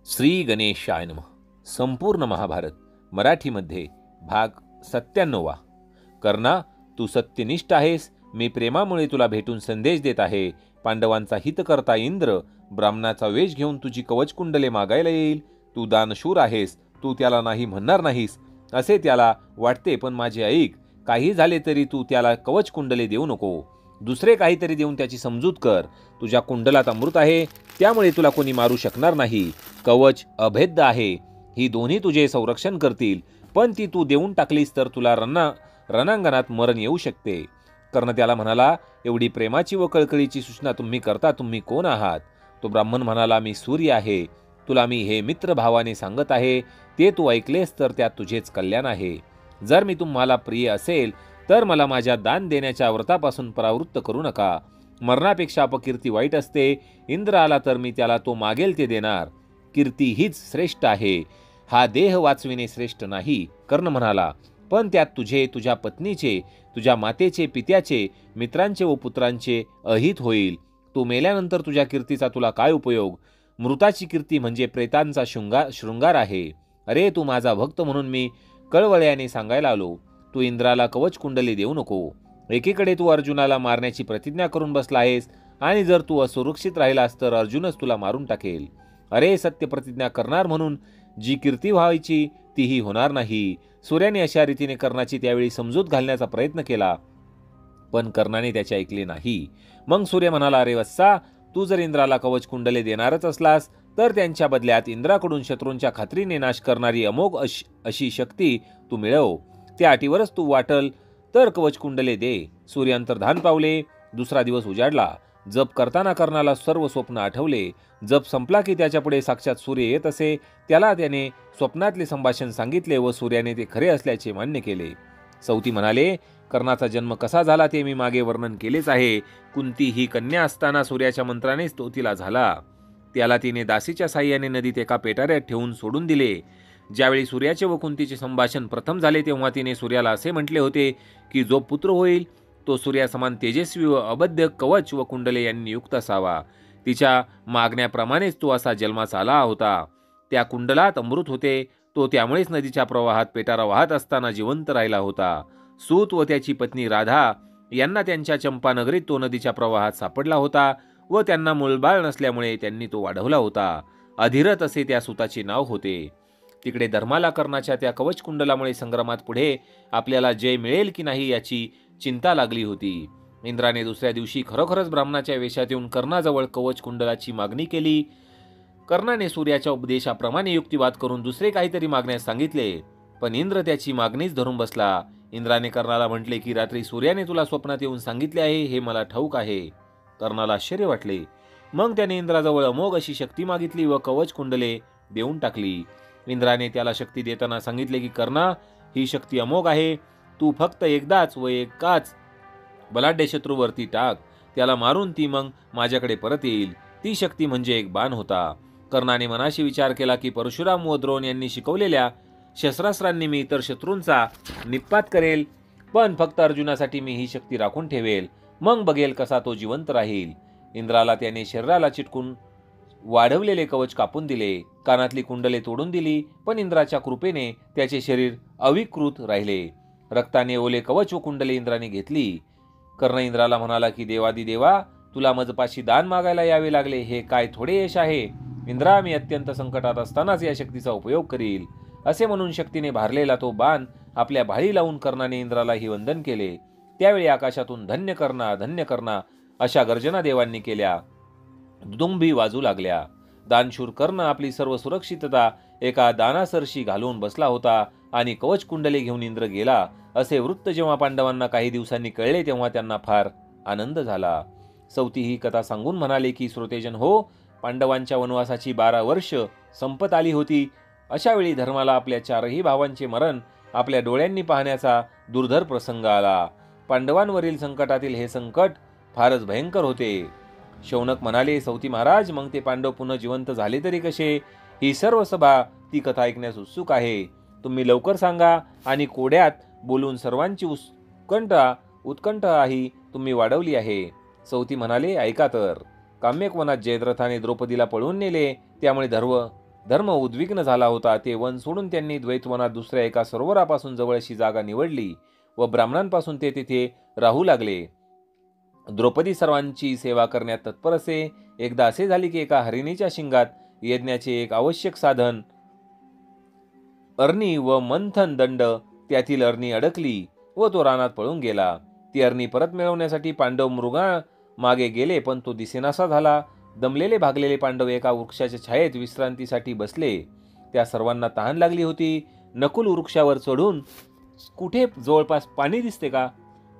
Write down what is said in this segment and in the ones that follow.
श्री गणेशाय नमः. संपूर्ण महाभारत मराठीमध्ये भाग 97. कर्णा, तू सत्यनिष्ठ आहेस. मी प्रेमामुळे तुला भेटून संदेश देत आहे. पांडवांचा हित करता इंद्र ब्राह्मणाचा वेश घेऊन तुझी कवचकुंडले मागायला येईल. तू दानशूर आहेस. तू त्याला नाही म्हणणार नाहीस असे त्याला वाटते, पण माझे ऐक. काही झाले तरी तू त्याला कवचकुंडले देऊ नको. दुसरे काहीतरी देऊन त्याची समजूत कर. तुझ्या कुंडलात अमृत आहे, त्यामुळे तुला कोणी मारू शकणार नाही. कवच अभेद्य आहे. ही दोन्ही तुझे संरक्षण करतील, पण ती तू देऊन टाकलीस तर तुला रणांगणात मरण येऊ शकते. कर्ण त्याला म्हणाला, एवढी प्रेमाची व कळकळीची सूचना तुम्ही करता. तुम्ही कोण आहात? तो ब्राह्मण म्हणाला, मी सूर्य आहे. तुला मी हे मित्रभावाने सांगत आहे. ते तू ऐकलेस तर त्यात तुझेच कल्याण आहे. जर मी तुम्हाला प्रिय असेल तर मला माझ्या दान देण्याच्या व्रतापासून परावृत्त करू नका. मरणापेक्षा अपकीर्ती वाईट असते. इंद्र आला तर मी त्याला तो मागेल ते देणार. कीर्ती हीच श्रेष्ठ आहे. हा देह वाचविणे श्रेष्ठ नाही. कर्ण म्हणाला, पण त्यात तुझे, तुझ्या पत्नीचे, तुझ्या मातेचे, पित्याचे, मित्रांचे व पुत्रांचे अहित होईल. तू मेल्यानंतर तुझ्या कीर्तीचा तुला काय उपयोग? मृताची कीर्ती म्हणजे प्रेतांचा शृंगार आहे. अरे, तू माझा भक्त म्हणून मी कळवळ्याने सांगायला आलो. तू इंद्राला कवच कुंडली देऊ नको. एकीकडे तू अर्जुनाला मारण्याची प्रतिज्ञा करून बसला आहेस, आणि जर तू असुरक्षित राहिलास तर अर्जुनच तुला मारून टाकेल. अरे, सत्य प्रतिज्ञा करणार म्हणून जी कीर्ती व्हायची तीही होणार नाही. सूर्याने अशा रीतीने कर्णाची त्यावेळी समजूत घालण्याचा प्रयत्न केला, पण कर्णाने त्याचे ऐकले नाही. मग सूर्य म्हणाला, अरे वत्सा, तू जर इंद्राला कवच कुंडले देणारच असलास तर त्यांच्या बदल्यात इंद्राकडून शत्रूंच्या खात्रीने नाश करणारी अमोघ अशी शक्ती तू मिळव. त्या अटीवरच तू वाटल तर कवच कुंडले दे. सूर्य अंतर्धान पावले. दुसरा दिवस उजाडला. जप करताना कर्णाला सर्व स्वप्न आठवले. जप संपला की त्याच्यापुढे साक्षात सूर्य येत असे. त्याला त्याने स्वप्नातले संभाषण सांगितले व सूर्याने ते खरे असल्याचे मान्य केले. सौती म्हणाले, कर्णाचा जन्म कसा झाला ते मी मागे वर्णन केलेच आहे. कुंती ही कन्या असताना सूर्याच्या मंत्रानेच तो तिला झाला. त्याला तिने दासीच्या साह्याने नदीत एका पेटाऱ्यात ठेवून सोडून दिले. ज्यावेळी सूर्याचे व कुंतीचे संभाषण प्रथम झाले तेव्हा तिने सूर्याला असे म्हटले होते की जो पुत्र होईल तो सूर्यासमान तेजस्वी व अबद्ध कवच व कुंडले यांनी युक्त असावा. तिच्या मागण्याप्रमाणेच तो असा जन्मास आला होता. त्या कुंडलात अमृत होते. तो त्यामुळेच नदीच्या प्रवाहात पेटारा वाहत असताना जिवंत राहिला होता. सूत व त्याची पत्नी राधा यांना त्यांच्या चंपानगरीत तो नदीच्या प्रवाहात सापडला होता व त्यांना मूलबाळ नसल्यामुळे त्यांनी तो वाढवला होता. अधिरथ असे त्या सुताचे नाव होते. तिकडे धर्माला कर्णाच्या त्या कवच कुंडलामुळे संग्रामात पुढे आपल्याला जय मिळेल की नाही याची चिंता लागली होती. इंद्राने दुसऱ्या दिवशी खरोखरच ब्राह्मणाच्या वेशात येऊन कर्णाजवळ कवच कुंडलाची मागणी केली. कर्णाने सूर्याच्या उपदेशाप्रमाणे युक्तिवाद करून दुसरे काहीतरी मागण्यास सांगितले, पण इंद्र त्याची मागणीच धरून बसला. इंद्राने कर्णाला म्हटले की रात्री सूर्याने तुला स्वप्नात येऊन सांगितले आहे हे मला ठाऊक आहे. कर्णाला आश्चर्य वाटले. मग त्याने इंद्राजवळ अमोघ अशी शक्ती मागितली व कवच कुंडले देऊन टाकली. इंद्राने त्याला शक्ती देताना सांगितले की कर्णा, ही शक्ती अमोघ आहे. तू फक्त एकदाच व एकाच बलाढ्य शत्रूवरती टाक. त्याला मारून ती मग माझ्याकडे परत येईल. ती शक्ती म्हणजे एक बाण होता. कर्णाने मनाशी विचार केला की परशुराम व द्रोण यांनी शिकवलेल्या शस्त्रास्त्रांनी मी इतर शत्रूंचा निपात करेल, पण फक्त अर्जुनासाठी मी ही शक्ती राखून ठेवेल. मग बघेल कसा तो जिवंत राहील. इंद्राला त्याने शरीराला चिटकून वाढवलेले कवच कापून दिले. कानातली कुंडले तोडून दिली, पण इंद्राच्या कृपेने त्याचे शरीर अविकृत राहिले. रक्ताने ओले कवच व कुंडले इंद्राने घेतली. कर्ण इंद्राला म्हणाला की देवा, तुला मजपाशी दान मागायला यावे लागले हे काय थोडे यश आहे? इंद्रा, मी अत्यंत संकटात असतानाच या शक्तीचा उपयोग करील. असे म्हणून शक्तीने भारलेला तो बाण आपल्या भाळी लावून कर्णाने इंद्रालाही वंदन केले. त्यावेळी आकाशातून धन्य कर्णा अशा गर्जना देवांनी केल्या. दुदुंभी वाजू लागल्या. दानशूर कर्ण आपली सर्व सुरक्षितता एका दानासरशी घालून बसला होता आणि कवच कुंडले घेऊन इंद्र गेला असे वृत्त जेव्हा पांडवांना काही दिवसांनी कळले तेव्हा त्यांना फार आनंद झाला. सौती ही कथा सांगून म्हणाले की श्रोतेजन हो, पांडवांच्या वनवासाची 12 वर्ष संपत आली होती. अशा वेळी धर्माला आपल्या 4ही भावांचे मरण आपल्या डोळ्यांनी पाहण्याचा दुर्धर प्रसंग आला. पांडवांवरील संकटातील हे संकट फारच भयंकर होते. शौनक म्हणाले, सौती महाराज, मग ते पांडव पुन्हा जिवंत झाले तरी कसे? ही सर्व सभा ती कथा ऐकण्यास उत्सुक आहे. तुम्ही लवकर सांगा. आणि कोड्यात बोलून सर्वांची उत्कंठाही तुम्ही वाढवली आहे. सौती म्हणाले, ऐका तर. काम्यक वनात जयद्रथाने द्रौपदीला पळवून नेले, त्यामुळे धर्म उद्विग्न झाला होता. ते वन सोडून त्यांनी द्वैतवनात दुसऱ्या एका सरोवरापासून जवळशी जागा निवडली व ब्राह्मणांपासून ते तिथे राहू लागले. द्रौपदी सर्वांची सेवा करण्यात तत्पर असे. एकदा असे झाले की एका हरिणीच्या शिंगात यज्ञाचे एक आवश्यक साधन अरणी व मंथन दंड त्यातील अरणी अडकली व तो रानात पळून गेला. ती अरणी परत मिळवण्यासाठी पांडव मृगा मागे गेले, पण तो दिसेनासा झाला. दमलेले भागलेले पांडव एका वृक्षाच्या छायेत विश्रांतीसाठी बसले. त्या सर्वांना तहान लागली होती. नकुल वृक्षावर चढून कुठे जवळपास पाणी दिसते का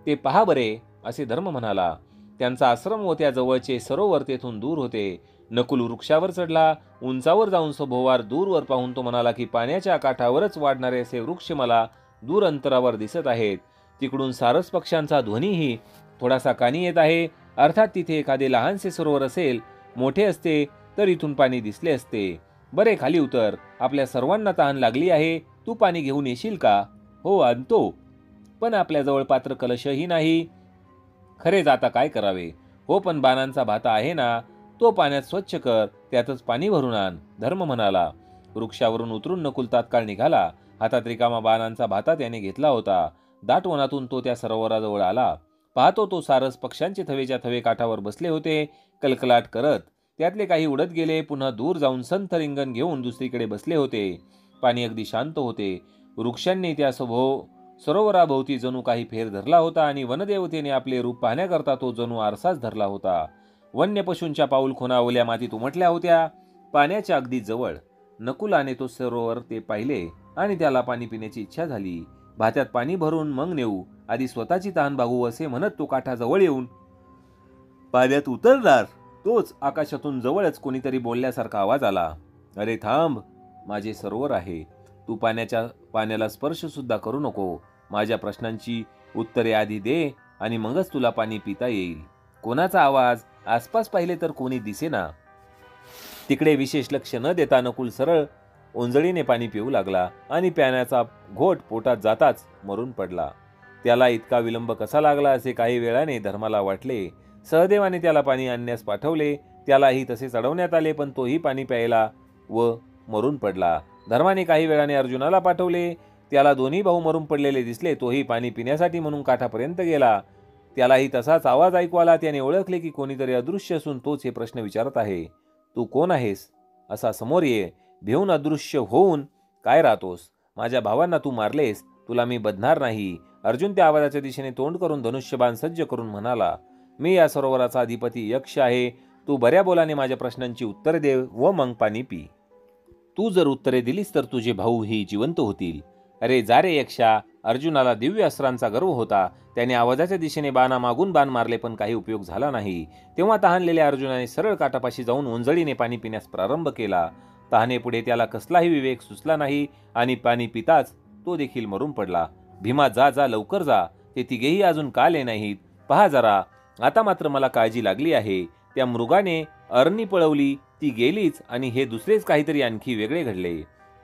ते पहा बरे, असे धर्म म्हणाला. त्यांचा आश्रम व त्या जवळचे सरोवर तेथून दूर होते. नकुल वृक्षावर चढला. उंचावर जाऊन सभोवार दूरवर पाहून तो म्हणाला की पाण्याच्या काठावरच वाढणारे असे वृक्ष मला दूर अंतरावर दिसत आहेत. तिकडून सारस पक्ष्यांचा ध्वनीही थोडासा कानी येत आहे. अर्थात तिथे एखादे लहानसे सरोवर असेल. मोठे असते तर इथून पाणी दिसले असते. बरे, खाली उतर. आपल्या सर्वांना तहान लागली आहे. तू पाणी घेऊन येशील का? हो, आणतो, पण आपल्याजवळ पात्र कलशही नाही. खरेच आता काय करावे? हो, पण बाणांचा भाता आहे ना, तो पाण्यात स्वच्छ कर, त्यातच पाणी भरून आण, धर्म म्हणाला. वृक्षावरून उतरून नकुल तात्काळ निघाला. हातात रिकामा बाणांचा भाता त्याने घेतला होता. दाट वनातून तो त्या सरोवराजवळ आला. पाहतो तो सारस पक्ष्यांचे थवेच्या थवे काठावर बसले होते, कलकलाट करत. त्यातले काही उडत गेले, पुन्हा दूर जाऊन संथ रिंगण घेऊन दुसरीकडे बसले होते. पाणी अगदी शांत होते. वृक्षांनी त्या सरोवराभोवती जणू काही फेर धरला होता आणि वनदेवतेने आपले रूप पाहण्याकरता तो जणू आरसाच धरला होता. वन्य पशूंच्या पाऊलखुणा ओल्या मातीत उमटल्या होत्या. पाण्याच्या अगदी जवळ नकुलाने तो सरोवर ते पाहिले आणि त्याला पाणी पिण्याची इच्छा झाली. भात्यात पाणी भरून मग नेऊ, आधी स्वतःची तहान भागू, असे म्हणत तो काठाजवळ येऊन पाण्यात उतरणार. तोच आकाशातून जवळच कोणीतरी बोलल्यासारखा आवाज आला. अरे थांब, माझे सरोवर आहे. तू पाण्याला स्पर्श सुद्धा करू नको. माझ्या प्रश्नांची उत्तरे आधी दे आणि मगच तुला पाणी पिता येईल. कोणाचा आवाज? आसपास पाहिले तर कोणी दिसेना. तिकडे विशेष लक्ष न देता नकुल सरळ ओंजळीने पाणी पिऊ लागला आणि पाण्याचा घोट पोटात जाताच मरून पडला. त्याला इतका विलंब कसा लागला असे काही वेळाने धर्माला वाटले. सहदेवाने त्याला पाणी आणण्यास पाठवले. त्यालाही तसे चढवण्यात आले, पण तोही पाणी प्यायला व मरून पडला. धर्माने काही वेळाने अर्जुनाला पाठवले. त्याला दोन्ही भाऊ मरून पडलेले दिसले. तोही पाणी पिण्यासाठी म्हणून काठापर्यंत गेला. त्यालाही तसाच आवाज ऐकू आला. त्याने ओळखले की कोणीतरी अदृश्य असून तोच हे प्रश्न विचारत आहे. तू कोण आहेस? असा समोर ये. भिवून अदृश्य होऊन काय राहतोस? माझ्या भावांना तू मारलेस, तुला मी बधणार नाही. अर्जुन त्या आवाजाच्या दिशेने तोंड करून धनुष्यबाण सज्ज करून म्हणाला, मी या सरोवराचा अधिपती यक्ष आहे. तू बऱ्या बोलाने माझ्या प्रश्नांची उत्तरे दे व मग पाणी पी. तू जर उत्तरे दिलीस तर तुझे भाऊही जिवंत होतील. अरे जा रे यक्षा. अर्जुनाला दिव्य अस्त्रांचा गर्व होता. त्याने आवाजाच्या दिशेने बाणामागून बाण मारले, पण काही उपयोग झाला नाही. तेव्हा तहानलेल्या अर्जुनाने सरळ काठापाशी जाऊन ओंजळीने पाणी पिण्यास प्रारंभ केला. तहानेपुढे त्याला कसलाही विवेक सुचला नाही आणि पाणी पिताच तो देखील मरून पडला. भीमा, जा जा, लवकर जा. ते तिघेही अजून का आले नाहीत? पहा जरा. आता मात्र मला काळजी लागली आहे. त्या मृगाने अरणी पळवली, ती गेलीच आणि हे दुसरेच काहीतरी आणखी वेगळे घडले.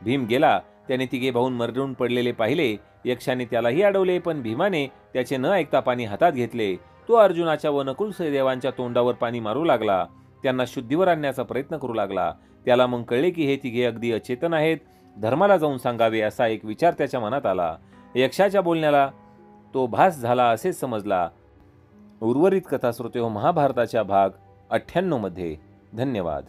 भीम गेला. त्याने तिघे भाऊन मरून पडलेले पाहिले. यक्षाने त्यालाही अडवले, पण भीमाने त्याचे न ऐकता पाणी हातात घेतले. तो अर्जुनाच्या व नकुल सहदेवांच्या तोंडावर पाणी मारू लागला. त्यांना शुद्धीवर आणण्याचा प्रयत्न करू लागला. त्याला मग कळले की हे तिघे अगदी अचेतन आहेत. धर्माला जाऊन सांगावे असा एक विचार त्याच्या मनात आला. यक्षाच्या बोलण्याला तो भास झाला असेच समजला. उर्वरित कथा श्रोते हो महाभारताच्या भाग 98 मध्ये. धन्यवाद.